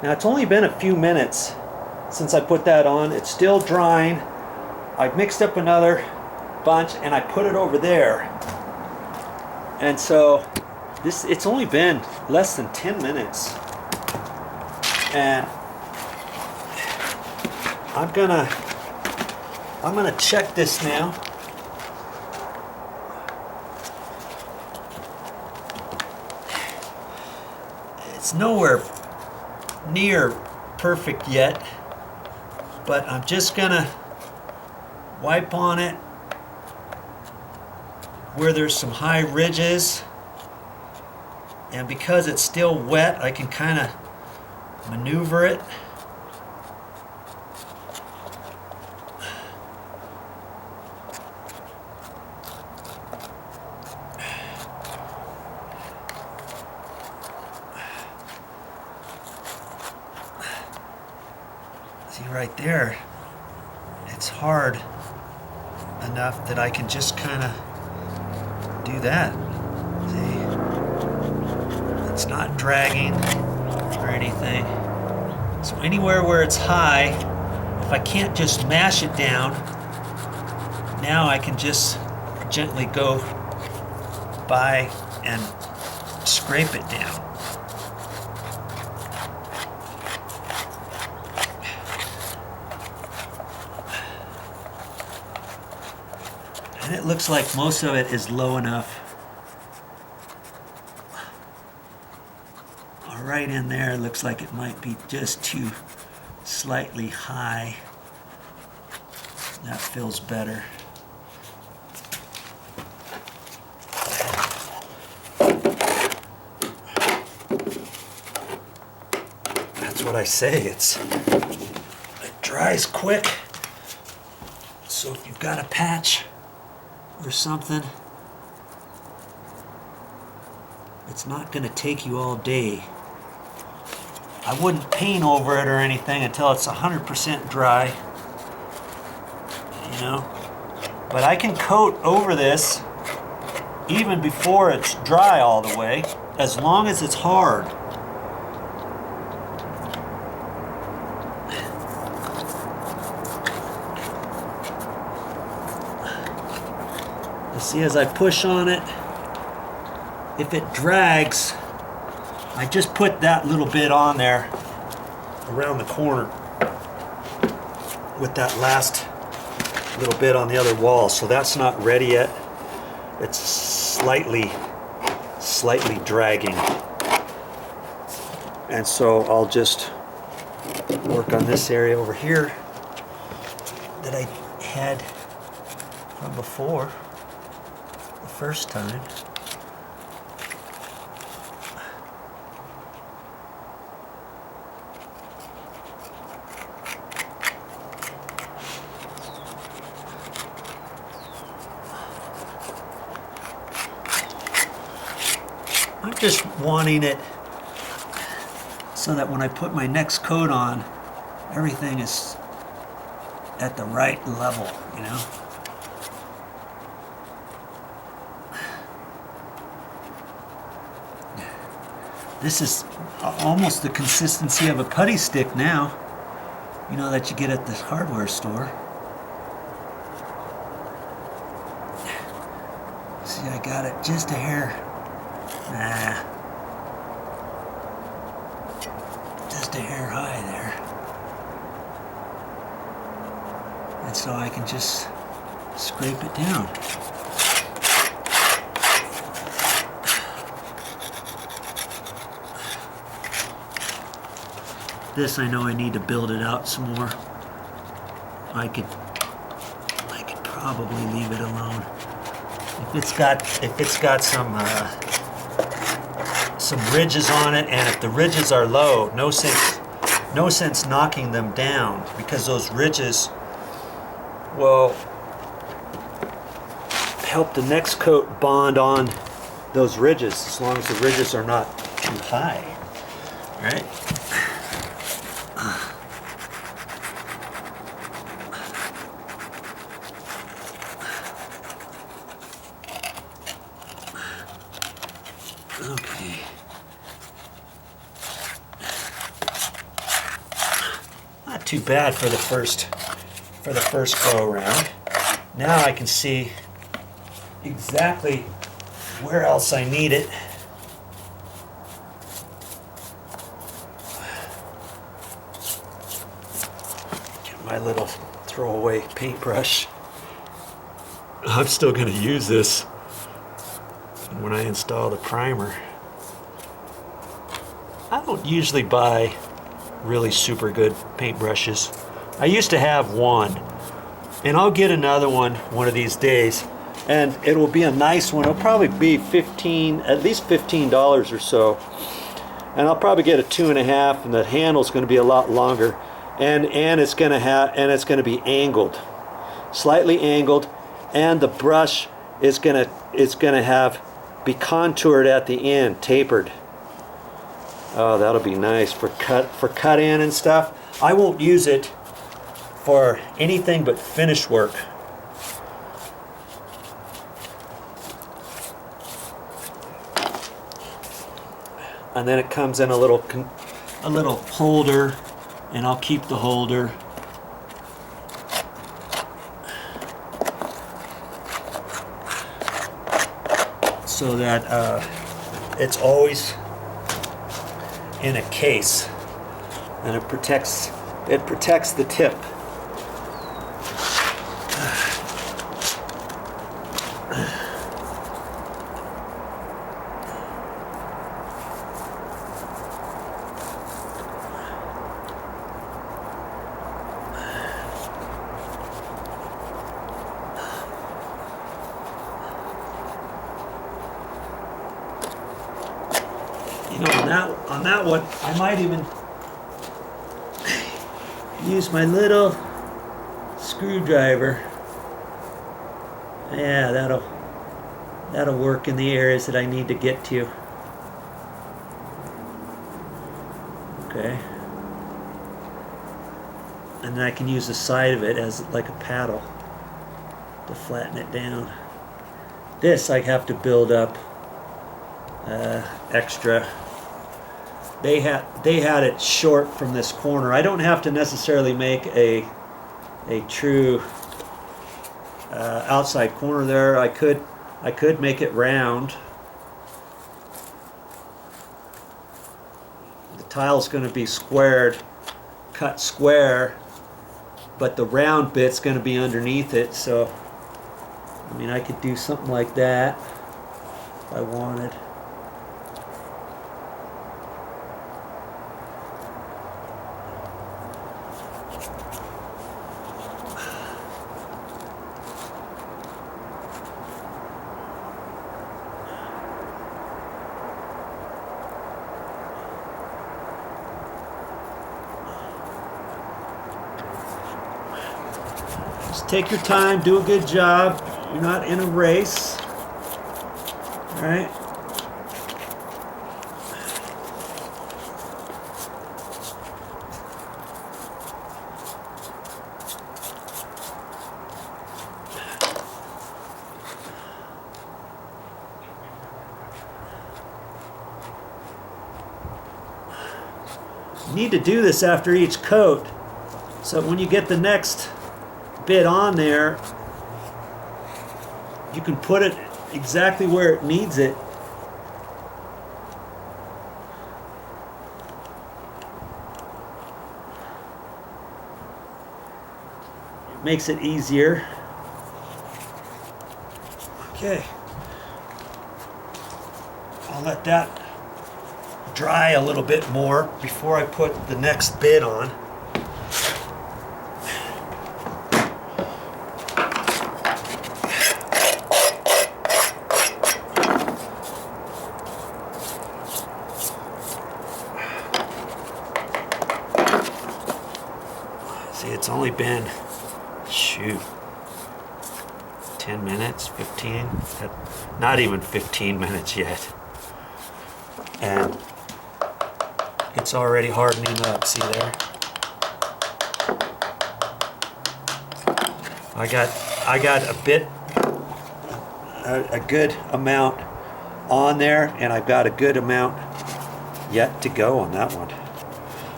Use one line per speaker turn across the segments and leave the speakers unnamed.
Now it's only been a few minutes since I put that on. It's still drying. I mixed up another bunch and I put it over there. And so it's only been less than 10 minutes. And I'm gonna check this now. It's nowhere near perfect yet, but I'm just gonna wipe on it where there's some high ridges, and because it's still wet I can kind of maneuver it. See right there, it's hard enough that I can just kind of do that. See? It's not dragging or anything. So anywhere where it's high, if I can't just mash it down, now I can just gently go by and scrape it down. And it looks like most of it is low enough. Right in there, it looks like it might be just too slightly high. That feels better. That's what I say, it dries quick. So if you've got a patch or something, it's not going to take you all day. I wouldn't paint over it or anything until it's 100% dry, you know. But I can coat over this even before it's dry all the way, as long as it's hard. You see, as I push on it, if it drags, I just put that little bit on there around the corner with that last little bit on the other wall. So that's not ready yet. It's slightly dragging. And so I'll just work on this area over here that I had from before, the first time. I'm just wanting it so that when I put my next coat on, everything is at the right level, you know? This is almost the consistency of a putty stick now, you know, that you get at the hardware store. See, I got it just a hair. Just a hair high there. And so I can just scrape it down. This, I know I need to build it out some more. I could probably leave it alone. If it's got some ridges on it, and if the ridges are low, no sense knocking them down, because those ridges will help the next coat bond on those ridges, as long as the ridges are not too high, right? Okay. too bad for the first go around. Now I can see exactly where else I need it. Get my little throwaway paintbrush. I'm still going to use this when I install the primer. I don't usually buy really super good paintbrushes. I used to have one, and I'll get another one of these days, and it will be a nice one. It'll probably be at least $15 or so, and I'll probably get a 2.5, and the handle's going to be a lot longer, and it's going to be angled, slightly angled, and the brush is going to be contoured at the end, tapered. Oh, that'll be nice for cut in and stuff. I won't use it for anything but finish work. And then it comes in a little holder, and I'll keep the holder. So that it's always in a case, and it protects the tip. You know, on that one, I might even use my little screwdriver. Yeah, that'll work in the areas that I need to get to. Okay. And then I can use the side of it as like a paddle to flatten it down. This I have to build up extra. They had it short from this corner. I don't have to necessarily make a true outside corner there. I could make it round. The tile's going to be cut square, but the round bit's going to be underneath it. So, I mean, I could do something like that if I wanted. Take your time, do a good job. You're not in a race. All right? You need to do this after each coat, so when you get the next bit on there, you can put it exactly where it needs it. It makes it easier. Okay. I'll let that dry a little bit more before I put the next bit on. It's only been, 10 minutes, 15, not even 15 minutes yet. And it's already hardening up, see there? I got a good amount on there, and I've got a good amount yet to go on that one.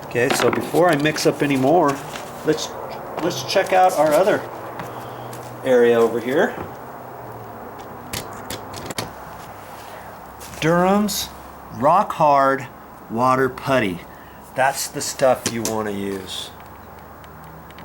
Okay, so before I mix up any more, let's check out our other area over here. Durham's Rock Hard Water Putty. That's the stuff you want to use.